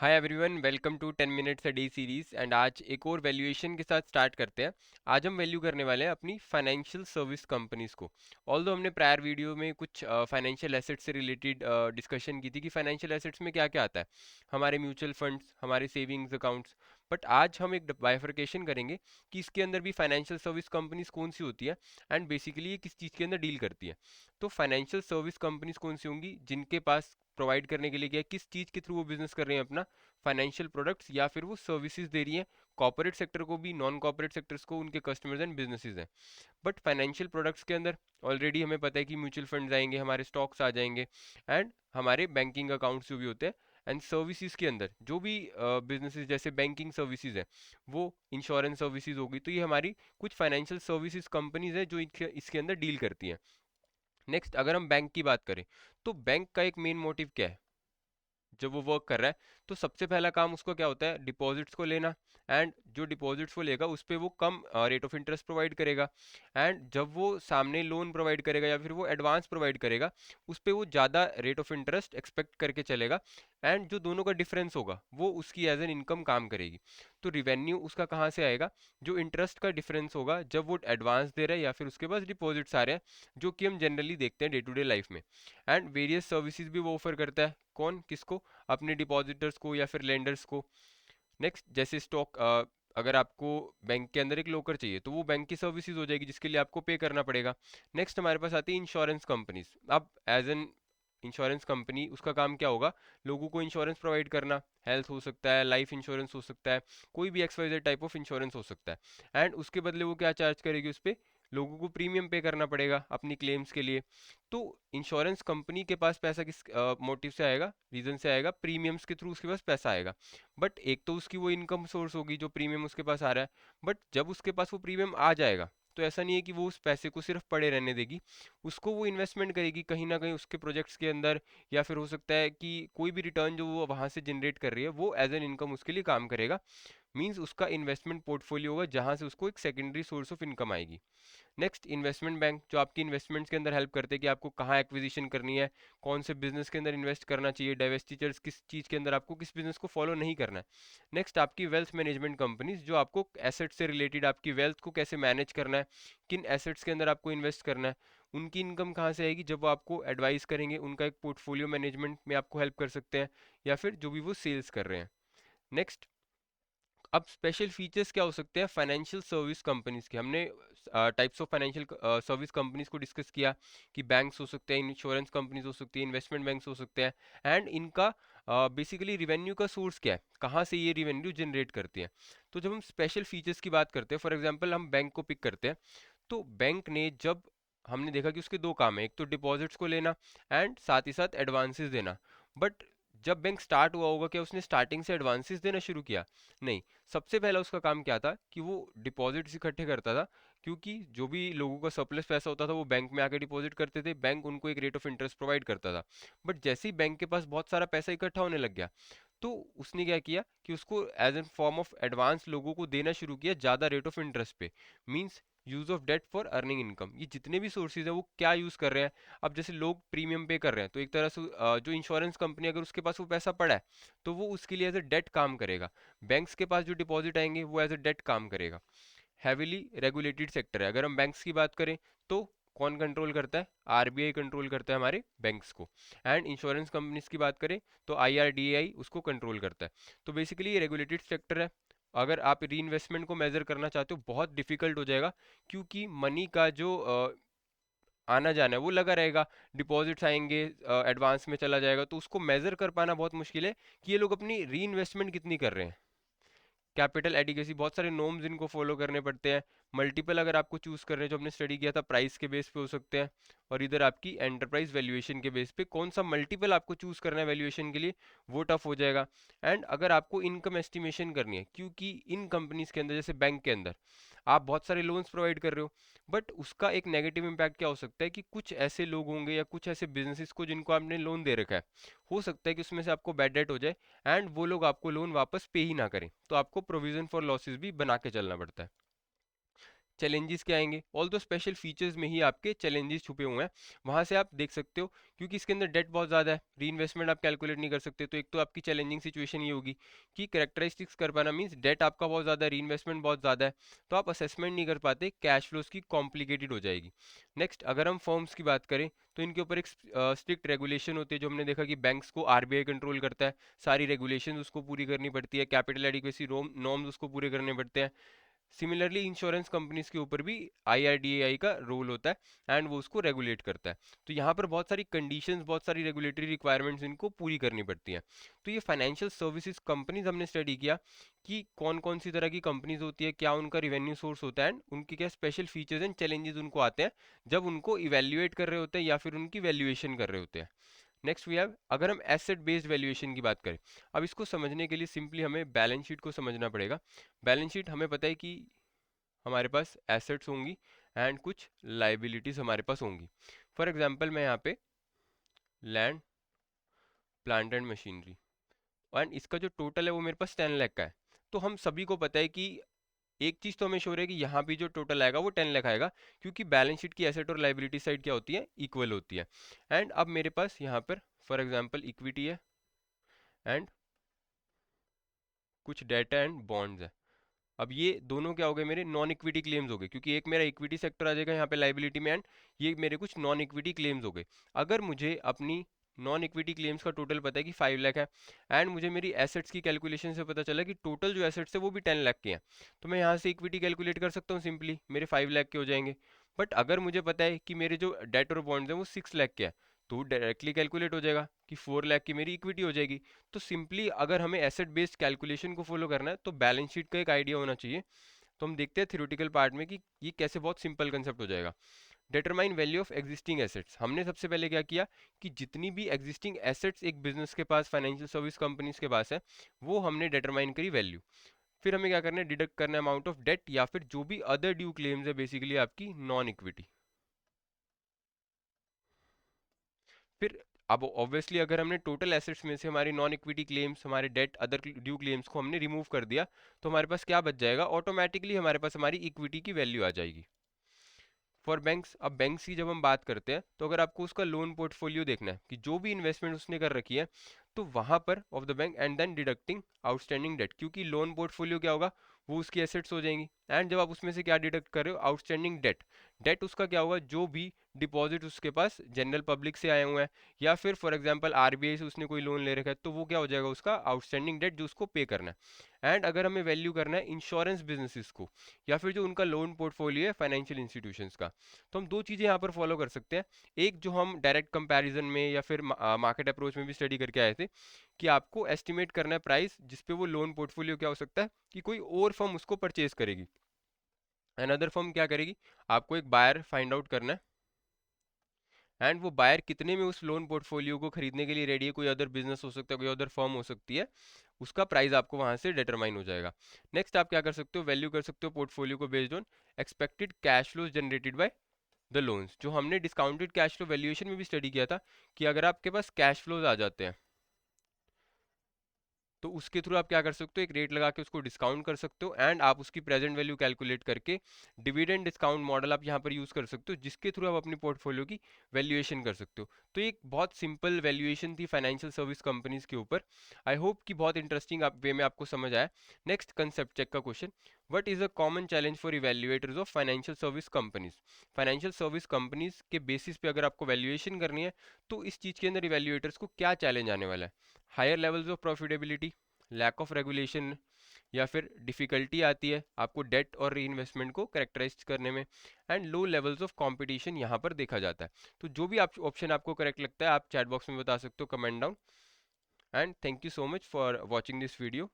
Hi everyone, welcome to 10 minutes a day series. And आज एक और वैल्यूएशन के साथ स्टार्ट करते हैं। आज हम वैल्यू करने वाले हैं अपनी फाइनेंशियल सर्विस कंपनीज को। ऑल्दो हमने प्रायर वीडियो में कुछ फाइनेंशियल एसेट्स से रिलेटेड डिस्कशन की थी कि फाइनेंशियल एसेट्स में क्या क्या आता है, हमारे म्यूचुअल फंड्स, हमारे सेविंग्स अकाउंट्स। बट आज हम एक बाइफरकेशन करेंगे कि इसके अंदर भी फाइनेंशियल सर्विस कंपनीज कौन सी होती है एंड बेसिकली ये किस चीज़ के अंदर डील करती है। तो फाइनेंशियल सर्विस कंपनीज कौन सी होंगी जिनके पास प्रोवाइड करने के लिए क्या है, किस चीज़ के थ्रू वो बिजनेस कर रहे हैं अपना, फाइनेंशियल प्रोडक्ट्स या फिर वो सर्विसेज दे रही हैं कॉर्पोरेट सेक्टर को भी, नॉन कॉर्पोरेट सेक्टर्स को, उनके कस्टमर्स एंड बिजनेसेस हैं। बट फाइनेंशियल प्रोडक्ट्स के अंदर ऑलरेडी हमें पता है कि म्यूचुअल फंड्स आएंगे, हमारे स्टॉक्स आ जाएंगे एंड हमारे बैंकिंग अकाउंट्स जो भी होते हैं। एंड सर्विसेज के अंदर जो भी बिजनेसेस जैसे बैंकिंग सर्विसेज है, वो इंश्योरेंस सर्विसेज होगी, तो ये हमारी कुछ फाइनेंशियल सर्विसेज कंपनीज है जो इसके अंदर डील करती हैं। नेक्स्ट, अगर हम बैंक की बात करें तो बैंक का एक मेन मोटिव क्या है जब वो वर्क कर रहा है? तो सबसे पहला काम उसको क्या होता है, डिपॉजिट्स को लेना। एंड जो डिपॉजिट्स वो लेगा उस पे वो कम रेट ऑफ इंटरेस्ट प्रोवाइड करेगा। एंड जब वो सामने लोन प्रोवाइड करेगा या फिर वो एडवांस प्रोवाइड करेगा, उस पे वो ज़्यादा रेट ऑफ इंटरेस्ट एक्सपेक्ट करके चलेगा। एंड जो दोनों का डिफरेंस होगा वो उसकी एज एन इनकम काम करेगी। तो रिवेन्यू उसका कहाँ से आएगा? जो इंटरेस्ट का डिफरेंस होगा जब वो एडवांस दे रहा है या फिर उसके पास डिपॉजिट्स आ रहे हैं, जो कि हम जनरली देखते हैं डे टू डे लाइफ में। एंड वेरियस सर्विसेज भी वो ऑफर करता है, कौन किसको? अपने डिपॉजिटर्स को या फिर लेंडर्स को। नेक्स्ट, जैसे स्टॉक, अगर आपको बैंक के अंदर एक लोकर चाहिए तो वो बैंक की सर्विसेज हो जाएगी जिसके लिए आपको पे करना पड़ेगा। नेक्स्ट हमारे पास आती है इंश्योरेंस कंपनीज। अब एज एन इंश्योरेंस कंपनी उसका काम क्या होगा? लोगों को इंश्योरेंस प्रोवाइड करना। हेल्थ हो सकता है, लाइफ इंश्योरेंस हो सकता है, कोई भी XYZ टाइप ऑफ इंश्योरेंस हो सकता है। एंड उसके बदले वो क्या चार्ज करेगी? उस पर लोगों को प्रीमियम पे करना पड़ेगा अपनी क्लेम्स के लिए। तो इंश्योरेंस कंपनी के पास पैसा किस मोटिव से आएगा, रीजन से आएगा? प्रीमियम्स के थ्रू उसके पास पैसा आएगा। बट एक तो उसकी वो इनकम सोर्स होगी जो प्रीमियम उसके पास आ रहा है। बट जब उसके पास वो प्रीमियम आ जाएगा तो ऐसा नहीं है कि वो उस पैसे को सिर्फ पड़े रहने देगी, उसको वो इन्वेस्टमेंट करेगी कहीं ना कहीं उसके प्रोजेक्ट्स के अंदर। या फिर हो सकता है कि कोई भी रिटर्न जो वो वहां से जनरेट कर रही है वो एज एन इनकम उसके लिए काम करेगा। मींस उसका इन्वेस्टमेंट पोर्टफोलियो होगा जहां से उसको एक सेकेंडरी सोर्स ऑफ इनकम आएगी। नेक्स्ट, इन्वेस्टमेंट बैंक जो आपकी इन्वेस्टमेंट्स के अंदर हेल्प करते हैं कि आपको कहाँ एक्विजिशन करनी है, कौन से बिजनेस के अंदर इन्वेस्ट करना चाहिए, डाइवेस्टिचर्स किस चीज़ के अंदर आपको किस बिजनेस को फॉलो नहीं करना है। नेक्स्ट, आपकी वेल्थ मैनेजमेंट कंपनीज जो आपको एसेट से रिलेटेड आपकी वेल्थ को कैसे मैनेज करना है, किन एसेट्स के अंदर आपको इन्वेस्ट करना है, उनकी इनकम कहाँ से आएगी? जब वो आपको एडवाइस करेंगे, उनका एक पोर्टफोलियो मैनेजमेंट में आपको हेल्प कर सकते हैं या फिर जो भी वो सेल्स कर रहे हैं। नेक्स्ट, अब स्पेशल फीचर्स क्या हो सकते हैं फाइनेंशियल सर्विस कंपनीज के? हमने types of financial service companies को डिस्कस किया कि बैंक्स हो सकते हैं, इंश्योरेंस कंपनीज हो सकती है, इन्वेस्टमेंट बैंक्स हो सकते हैं। एंड इनका बेसिकली रिवेन्यू का सोर्स क्या है, कहाँ से ये रिवेन्यू जनरेट करती है? तो जब हम स्पेशल फीचर्स की बात करते हैं, फॉर एग्जांपल हम बैंक को पिक करते हैं, तो बैंक ने जब हमने देखा कि उसके दो काम है, एक तो डिपॉजिट्स को लेना एंड साथ ही साथ एडवांसेस देना। बट जब बैंक स्टार्ट हुआ होगा, क्या उसने स्टार्टिंग से एडवांसेस देना शुरू किया? नहीं। सबसे पहला उसका काम क्या था कि वो डिपॉजिट्स इकट्ठे करता था, क्योंकि जो भी लोगों का सरप्लस पैसा होता था वो बैंक में आके डिपॉजिट करते थे, बैंक उनको एक रेट ऑफ इंटरेस्ट प्रोवाइड करता था। बट जैसे ही बैंक के पास बहुत सारा पैसा इकट्ठा होने लग गया, तो उसने क्या किया कि उसको as an form of advance लोगों को देना शुरू किया ज़्यादा रेट ऑफ इंटरेस्ट पे। Means use of debt for earning income. ये जितने भी सोर्सेज है वो क्या यूज कर रहे हैं? अब जैसे लोग प्रीमियम पे कर रहे हैं तो एक तरह से जो इंश्योरेंस कंपनी अगर उसके पास वो पैसा पड़ा है तो वो उसके लिए एज ए डेट काम करेगा। बैंक्स के पास जो डिपॉजिट आएंगे वो एज ए डेट काम करेगा। हैविली रेगुलेटेड सेक्टर है। अगर हम बैंक्स की बात करें तो कौन कंट्रोल करता है? आरबीआई कंट्रोल करता है हमारे बैंक्स को। एंड इंश्योरेंस कंपनीज की बात करें तो आईआरडीएआई उसको कंट्रोल करता है। तो बेसिकली ये रेगुलेटेड सेक्टर है। अगर आप री इन्वेस्टमेंट को मेजर करना चाहते हो बहुत डिफिकल्ट हो जाएगा, क्योंकि मनी का जो आना जाना है वो लगा रहेगा। डिपॉजिट्स आएंगे, एडवांस में चला जाएगा, तो उसको मेजर कर पाना बहुत मुश्किल है कि ये लोग अपनी री इन्वेस्टमेंट कितनी कर रहे हैं। कैपिटल एडिकेसी, बहुत सारे नॉर्म्स इनको फॉलो करने पड़ते हैं। मल्टीपल अगर आपको चूज कर रहे हैं, जो हमने स्टडी किया था, प्राइस के बेस पे हो सकते हैं, और इधर आपकी एंटरप्राइज वैल्यूएशन के बेस पे कौन सा मल्टीपल आपको चूज करना है वैल्यूएशन के लिए, वो टफ हो जाएगा। एंड अगर आपको इनकम एस्टिमेशन करनी है, क्योंकि इन कंपनीज के अंदर जैसे बैंक के अंदर आप बहुत सारे लोन्स प्रोवाइड कर रहे हो, बट उसका एक नेगेटिव इम्पैक्ट क्या हो सकता है कि कुछ ऐसे लोग होंगे या कुछ ऐसे बिजनेसेस को जिनको आपने लोन दे रखा है, हो सकता है कि उसमें से आपको बैड डेट हो जाए एंड वो लोग आपको लोन वापस पे ही ना करें, तो आपको प्रोविजन फॉर लॉसेस भी बना के चलना पड़ता है। चैलेंजेस क्या आएंगे, ऑल दो स्पेशल फीचर्स में ही आपके चैलेंजेस छुपे हुए हैं, वहां से आप देख सकते हो। क्योंकि इसके अंदर डेट बहुत ज़्यादा है, री इन्वेस्टमेंट आप कैलकुलेट नहीं कर सकते, तो एक तो आपकी चैलेंजिंग सिचुएशन ये होगी कि करेक्टरिस्टिक्स कर पाना मीन्स डेट आपका बहुत ज़्यादा है, री इन्वेस्टमेंट बहुत ज़्यादा है, तो आप असेसमेंट नहीं कर पाते, कैश फ्लोज की कॉम्प्लिकेटेड हो जाएगी। नेक्स्ट अगर हम फर्म्स की बात करें तो इनके ऊपर एक स्ट्रिक्ट रेगुलेशन होती है, जो हमने देखा कि बैंक्स को आरबीआई कंट्रोल करता है, सारी रेगुलेशन उसको पूरी करनी पड़ती है, कैपिटल एडिक्वेसी नॉर्म्स उसको पूरे करने पड़ते हैं। सिमिलरली इंश्योरेंस कंपनीज के ऊपर भी आईआरडीएआई का रोल होता है एंड वो उसको रेगुलेट करता है। तो यहाँ पर बहुत सारी कंडीशंस, बहुत सारी रेगुलेटरी रिक्वायरमेंट्स इनको पूरी करनी पड़ती हैं। तो ये फाइनेंशियल सर्विसेज कंपनीज हमने स्टडी किया कि कौन कौन सी तरह की कंपनीज होती है, क्या उनका रिवेन्यू सोर्स होता है एंड उनके क्या स्पेशल फीचर्स एंड चैलेंजेस उनको आते हैं जब उनको इवेल्युएट कर रहे होते हैं या फिर उनकी वैल्यूएशन कर रहे होते हैं। नेक्स्ट वी हैव, अगर हम एसेट बेस्ड वैल्यूएशन की बात करें, अब इसको समझने के लिए सिंपली हमें बैलेंस शीट को समझना पड़ेगा। बैलेंस शीट हमें पता है कि हमारे पास एसेट्स होंगी एंड कुछ लाइबिलिटीज हमारे पास होंगी। फॉर एग्जांपल मैं यहाँ पे land, plant and machinery, and इसका जो टोटल है वो मेरे पास 10 लाख का है। तो हम सभी को पता है कि एक चीज तो हमें श्योर है कि यहाँ भी जो टोटल आएगा वो 10 लाख आएगा, क्योंकि बैलेंस शीट की एसेट और लाइबिलिटी साइड क्या होती है, इक्वल होती है। एंड अब मेरे पास यहाँ पर फॉर एग्जांपल इक्विटी है एंड कुछ डेटा एंड बॉन्ड्स है। अब ये दोनों क्या हो गए, मेरे नॉन इक्विटी क्लेम्स हो गए, क्योंकि एक मेरा इक्विटी सेक्टर आ जाएगा यहाँ पे लाइबिलिटी में एंड ये मेरे कुछ नॉन इक्विटी क्लेम्स हो गए। अगर मुझे अपनी नॉन इक्विटी क्लेम्स का टोटल पता है कि 5 लाख है एंड मुझे मेरी एसेट्स की कैलकुलेशन से पता चला कि टोटल जो एसेट्स है वो भी 10 लाख के हैं, तो मैं यहाँ से इक्विटी कैलकुलेट कर सकता हूँ, सिंपली मेरे 5 लाख के हो जाएंगे। बट अगर मुझे पता है कि मेरे जो डेट और बॉन्ड्स हैं वो 6 लाख के हैं, तो डायरेक्टली कैलकुलेट हो जाएगा कि 4 लाख की मेरी इक्विटी हो जाएगी। तो सिंपली अगर हमें एसेट बेस्ड कैलकुलेशन को फॉलो करना है तो बैलेंस शीट का एक आइडिया होना चाहिए। तो हम देखते हैं थ्योरेटिकल पार्ट में कि ये कैसे बहुत सिंपल कंसेप्ट हो जाएगा। Determine value of existing assets, हमने सबसे पहले क्या किया कि जितनी भी एग्जिस्टिंग एसेट्स एक बिजनेस के पास, फाइनेंशियल सर्विस कंपनीज के पास है, वो हमने डिटरमाइन करी वैल्यू। फिर हमें क्या करना है, डिडक्ट करना है अमाउंट ऑफ डेट या फिर जो भी अदर ड्यू क्लेम्स है, बेसिकली आपकी नॉन इक्विटी। फिर अब ऑब्वियसली अगर हमने टोटल एसेट्स में से हमारी नॉन इक्विटी क्लेम्स, हमारे डेट, अदर ड्यू क्लेम्स को हमने रिमूव कर दिया, तो हमारे पास क्या बच जाएगा, ऑटोमेटिकली हमारे पास हमारी इक्विटी की वैल्यू आ जाएगी। फॉर बैंक्स, अब बैंक्स की जब हम बात करते हैं तो अगर आपको उसका लोन पोर्टफोलियो देखना है कि जो भी इन्वेस्टमेंट उसने कर रखी है, तो वहां पर of the bank and then deducting outstanding debt, क्योंकि लोन पोर्टफोलियो क्या होगा, वो उसकी एसेट्स हो जाएंगी। एंड जब आप उसमें से क्या डिडक्ट कर रहे हो, आउटस्टैंडिंग डेट, डेट उसका क्या होगा, जो भी डिपॉजिट उसके पास जनरल पब्लिक से आए हुए हैं या फिर फॉर एग्जांपल आरबीआई से उसने कोई लोन ले रखा है, तो वो क्या हो जाएगा, उसका आउटस्टैंडिंग डेट जो उसको पे करना है। एंड अगर हमें वैल्यू करना है इंश्योरेंस बिजनेसेस को या फिर जो उनका लोन पोर्टफोलियो है फाइनेंशियल इंस्टीट्यूशंस का, तो हम दो चीज़ें यहाँ पर फॉलो कर सकते हैं। एक जो हम डायरेक्ट कंपैरिजन में या फिर मार्केट अप्रोच में भी स्टडी करके आए थे, कि आपको एस्टिमेट करना है प्राइस जिस पे वो लोन पोर्टफोलियो क्या हो सकता है कि कोई और फर्म उसको परचेज करेगी, अनदर फर्म क्या करेगी, आपको एक बायर फाइंड आउट करना है एंड वो बायर कितने में उस लोन पोर्टफोलियो को खरीदने के लिए रेडी है, कोई अदर बिजनेस हो सकता है, कोई अदर फर्म हो सकती है, उसका प्राइस आपको वहां से डिटरमाइन हो जाएगा। नेक्स्ट आप क्या कर सकते हो, वैल्यू कर सकते हो पोर्टफोलियो को based on expected cash flows generated by the loans, जो हमने डिस्काउंटेड कैश फ्लो वैल्यूएशन में भी स्टडी किया था कि अगर आपके पास कैश फ्लोज आ जाते हैं तो उसके थ्रू आप क्या कर सकते हो, एक रेट लगा के उसको डिस्काउंट कर सकते हो एंड आप उसकी प्रेजेंट वैल्यू कैलकुलेट करके डिविडेंड डिस्काउंट मॉडल आप यहाँ पर यूज कर सकते हो, जिसके थ्रू आप अपनी पोर्टफोलियो की वैल्यूएशन कर सकते हो। तो एक बहुत सिंपल वैल्यूएशन थी फाइनेंशियल सर्विस कंपनीज के ऊपर। आई होप कि बहुत इंटरेस्टिंग वे में आपको समझ आया। नेक्स्ट कंसेप्ट चेक का question, what is a common challenge for evaluators of financial service companies. Financial service companies के बेसिस पे अगर आपको वैल्यूएशन करनी है तो इस चीज के अंदर इवेल्युएटर्स को क्या चैलेंज आने वाला है, higher levels of profitability, lack of regulation, या फिर डिफिकल्टी आती है आपको डेट और री इन्वेस्टमेंट को करेक्टराइज करने में, and low levels of competition यहाँ पर देखा जाता है। तो जो भी आप ऑप्शन आपको करेक्ट लगता है आप चैट बॉक्स में बता सकते हो, comment down. And thank you so much for watching this video.